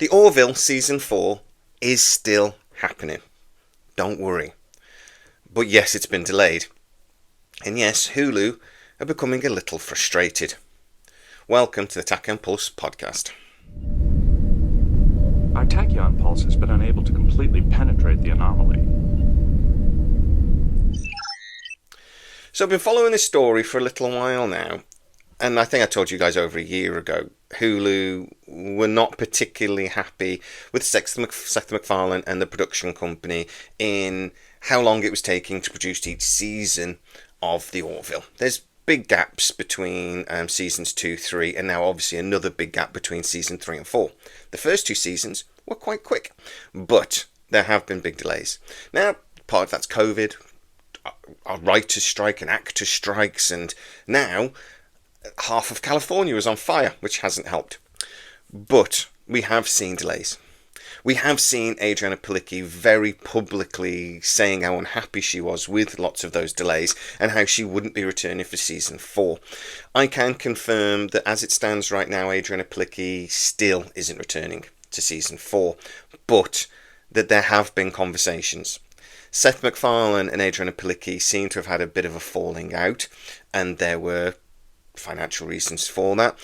The Orville Season 4 is still happening. Don't worry. But yes, it's been delayed. And yes, Hulu are becoming a little frustrated. Welcome to the Tachyon Pulse podcast. Our Tachyon pulse has been unable to completely penetrate the anomaly. So I've been following this story for a little while now. And I think I told you guys over a year ago, Hulu were not particularly happy with Seth McFarlane and the production company in how long it was taking to produce each season of the Orville. There's big gaps between seasons 2, 3, and now obviously another big gap between season 3 and 4. The first two seasons were quite quick, but there have been big delays. Now, part of that's COVID, a writer's strike and actors' strikes, and now half of California is on fire, which hasn't helped. But we have seen delays. We have seen Adriana Palicki very publicly saying how unhappy she was with lots of those delays and how she wouldn't be returning for season 4. I can confirm that as it stands right now, Adriana Palicki still isn't returning to season 4, but that there have been conversations. Seth MacFarlane and Adriana Palicki seem to have had a bit of a falling out, and there were financial reasons for that.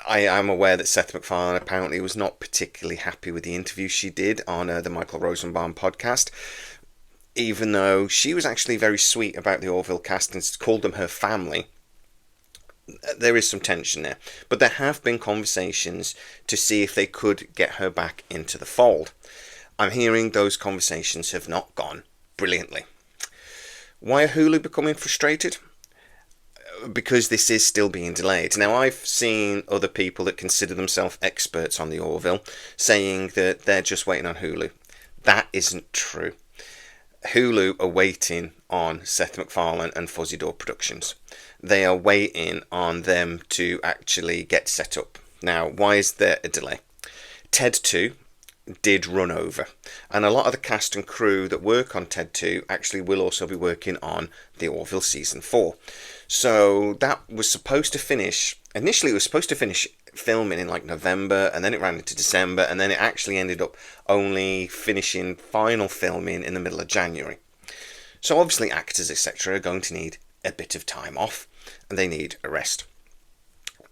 I am aware that Seth MacFarlane apparently was not particularly happy with the interview she did on the Michael Rosenbaum podcast, even though she was actually very sweet about the Orville cast and called them her family. There is some tension there, but there have been conversations to see if they could get her back into the fold. I'm hearing those conversations have not gone brilliantly. Why are Hulu becoming frustrated? Because this is still being delayed. Now, I've seen other people that consider themselves experts on the Orville saying that they're just waiting on Hulu. That isn't true. Hulu are waiting on Seth MacFarlane and Fuzzy Door Productions. They are waiting on them to actually get set up. Now, why is there a delay? Ted 2 did run over, and a lot of the cast and crew that work on Ted 2 actually will also be working on the Orville Season 4. So that was supposed to finish, initially it was supposed to finish filming in like November, and then it ran into December, and then it actually ended up only finishing final filming in the middle of January. So obviously actors, etc. are going to need a bit of time off, and they need a rest.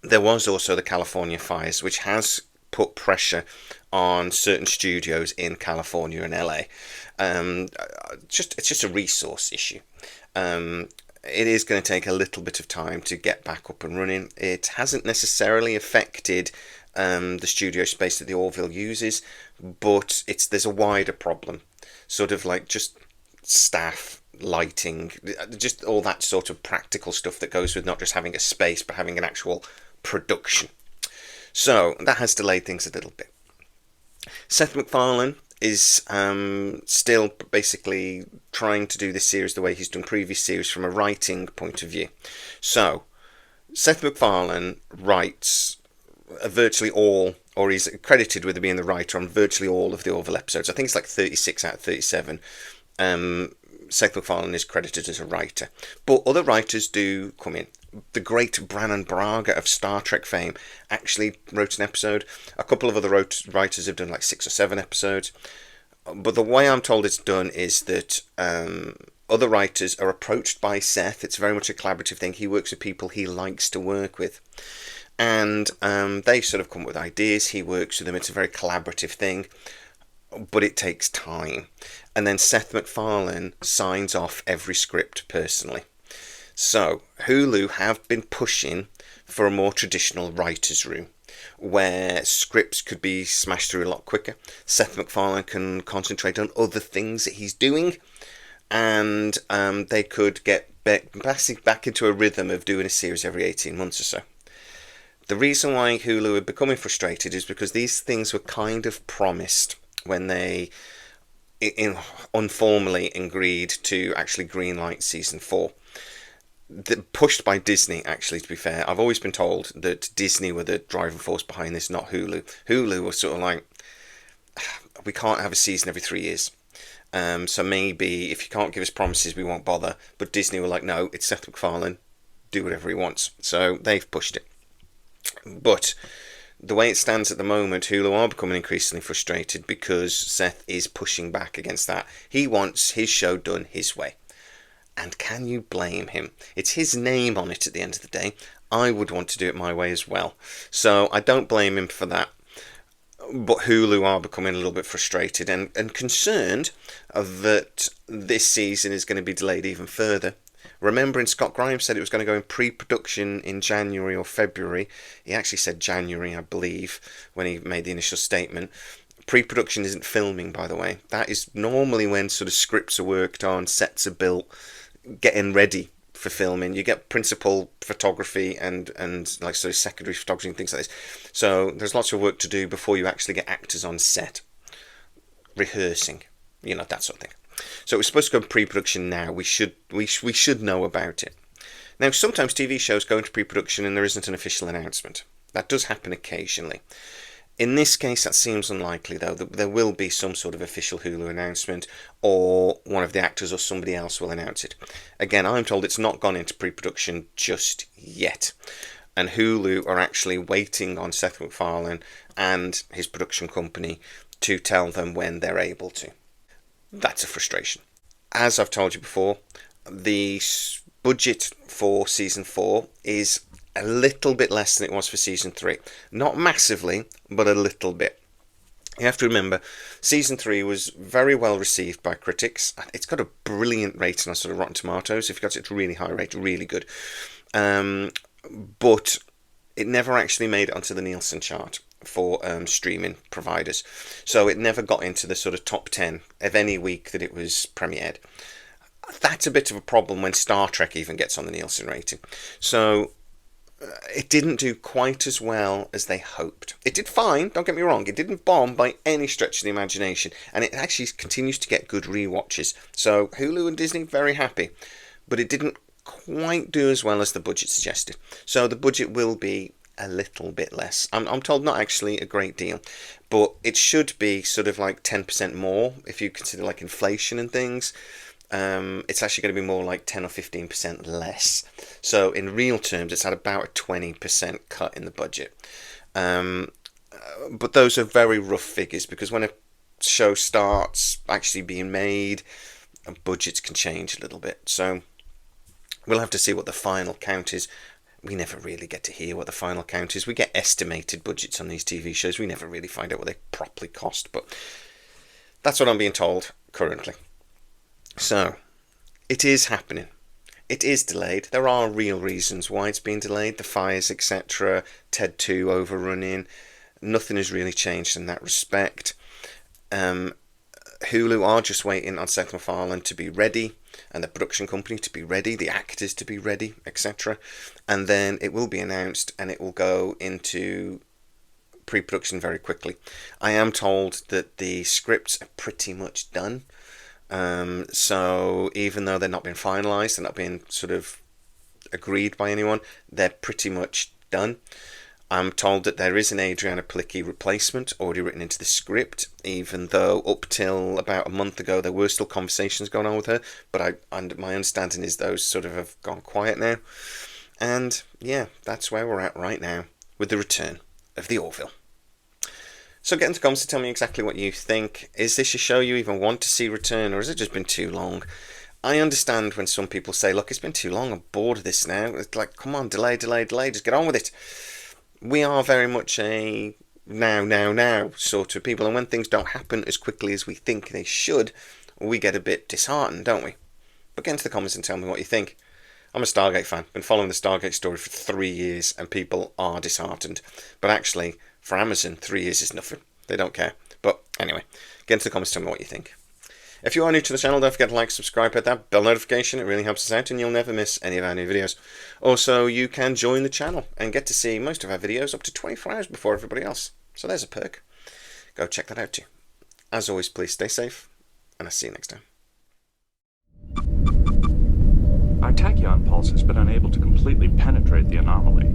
There was also the California fires, which has put pressure on certain studios in California and LA. It's just a resource issue. It is going to take a little bit of time to get back up and running. It hasn't necessarily affected the studio space that the Orville uses, but there's a wider problem. Sort of like just staff, lighting, just all that sort of practical stuff that goes with not just having a space, but having an actual production. So that has delayed things a little bit. Seth MacFarlane is still basically trying to do this series the way he's done previous series from a writing point of view. So, Seth MacFarlane writes virtually all, or he's credited with being the writer on virtually all of the Orville episodes. I think it's like 36 out of 37. Seth MacFarlane is credited as a writer. But other writers do come in. The great Brannon Braga of Star Trek fame actually wrote an episode. A couple of other writers have done like 6 or 7 episodes. But the way I'm told it's done is that other writers are approached by Seth. It's very much a collaborative thing. He works with people he likes to work with. And they sort of come up with ideas. He works with them. It's a very collaborative thing. But it takes time. And then Seth MacFarlane signs off every script personally. So, Hulu have been pushing for a more traditional writer's room, where scripts could be smashed through a lot quicker. Seth MacFarlane can concentrate on other things that he's doing, and they could get back into a rhythm of doing a series every 18 months or so. The reason why Hulu are becoming frustrated is because these things were kind of promised when they informally agreed to actually greenlight season 4. Pushed by Disney, actually, to be fair. I've always been told that Disney were the driving force behind this, not Hulu. Hulu was sort of like, we can't have a season every 3 years. So maybe if you can't give us promises, we won't bother. But Disney were like, no, it's Seth MacFarlane, do whatever he wants. So they've pushed it. But The way it stands at the moment, Hulu are becoming increasingly frustrated because Seth is pushing back against that. He wants his show done his way. And can you blame him? It's his name on it at the end of the day. I would want to do it my way as well. So I don't blame him for that. But Hulu are becoming a little bit frustrated and concerned that this season is going to be delayed even further. Remembering Scott Grimes said it was going to go in pre-production in January or February. He actually said January, I believe, when he made the initial statement. Pre-production isn't filming, by the way. That is normally when sort of scripts are worked on, sets are built, getting ready for filming. You get principal photography and like sort of secondary photography and things like this. So there's lots of work to do before you actually get actors on set. Rehearsing, that sort of thing. So it was supposed to go in pre-production now. We should know about it. Now, sometimes TV shows go into pre-production and there isn't an official announcement. That does happen occasionally. In this case, that seems unlikely, though. There will be some sort of official Hulu announcement, or one of the actors or somebody else will announce it. Again, I'm told it's not gone into pre-production just yet. And Hulu are actually waiting on Seth MacFarlane and his production company to tell them when they're able to. That's a frustration. As I've told you before, the budget for Season 4 is a little bit less than it was for Season 3. Not massively, but a little bit. You have to remember, Season 3 was very well received by critics. It's got a brilliant rating on sort of Rotten Tomatoes. If you got it, it's really high rate, really good. But it never actually made it onto the Nielsen chart for streaming providers. So it never got into the sort of top 10 of any week that it was premiered. That's a bit of a problem when Star Trek even gets on the Nielsen rating. So it didn't do quite as well as they hoped. It did fine, don't get me wrong. It didn't bomb by any stretch of the imagination. And it actually continues to get good rewatches. So Hulu and Disney, very happy. But it didn't quite do as well as the budget suggested. So the budget will be a little bit less. I'm told not actually a great deal, but it should be sort of like 10% more if you consider like inflation and things. It's actually going to be more like 10 or 15% less. So in real terms, it's at about a 20% cut in the budget. But those are very rough figures because when a show starts actually being made, budgets can change a little bit. So we'll have to see what the final count is. We never really get to hear what the final count is. We get estimated budgets on these TV shows. We never really find out what they properly cost. But that's what I'm being told currently. So, it is happening. It is delayed. There are real reasons why it's been delayed. The fires, etc. Ted 2 overrunning. Nothing has really changed in that respect. Hulu are just waiting on Seth MacFarlane to be ready, and the production company to be ready, the actors to be ready, etc. And then it will be announced and it will go into pre-production very quickly. I am told that the scripts are pretty much done. So even though they're not being finalised, they're not being sort of agreed by anyone, they're pretty much done. I'm told that there is an Adriana Palicki replacement already written into the script, even though up till about a month ago there were still conversations going on with her, but my understanding is those sort of have gone quiet now. And yeah, that's where we're at right now with the return of the Orville. So get into the comments to tell me exactly what you think. Is this a show you even want to see return, or has it just been too long? I understand when some people say, look, it's been too long, I'm bored of this now. It's like, come on, delay, just get on with it. We are very much a now sort of people, and when things don't happen as quickly as we think they should, we get a bit disheartened, don't we? But get into the comments and tell me what you think. I'm a Stargate fan, been following the Stargate story for 3 years, and people are disheartened. But actually, for Amazon, 3 years is nothing. They don't care. But anyway, get into the comments, tell me what you think. If you are new to the channel, don't forget to like, subscribe, hit that bell notification. It really helps us out and you'll never miss any of our new videos. Also, you can join the channel and get to see most of our videos up to 24 hours before everybody else. So there's a perk. Go check that out too. As always, please stay safe, and I'll see you next time. Our tachyon pulse has been unable to completely penetrate the anomaly.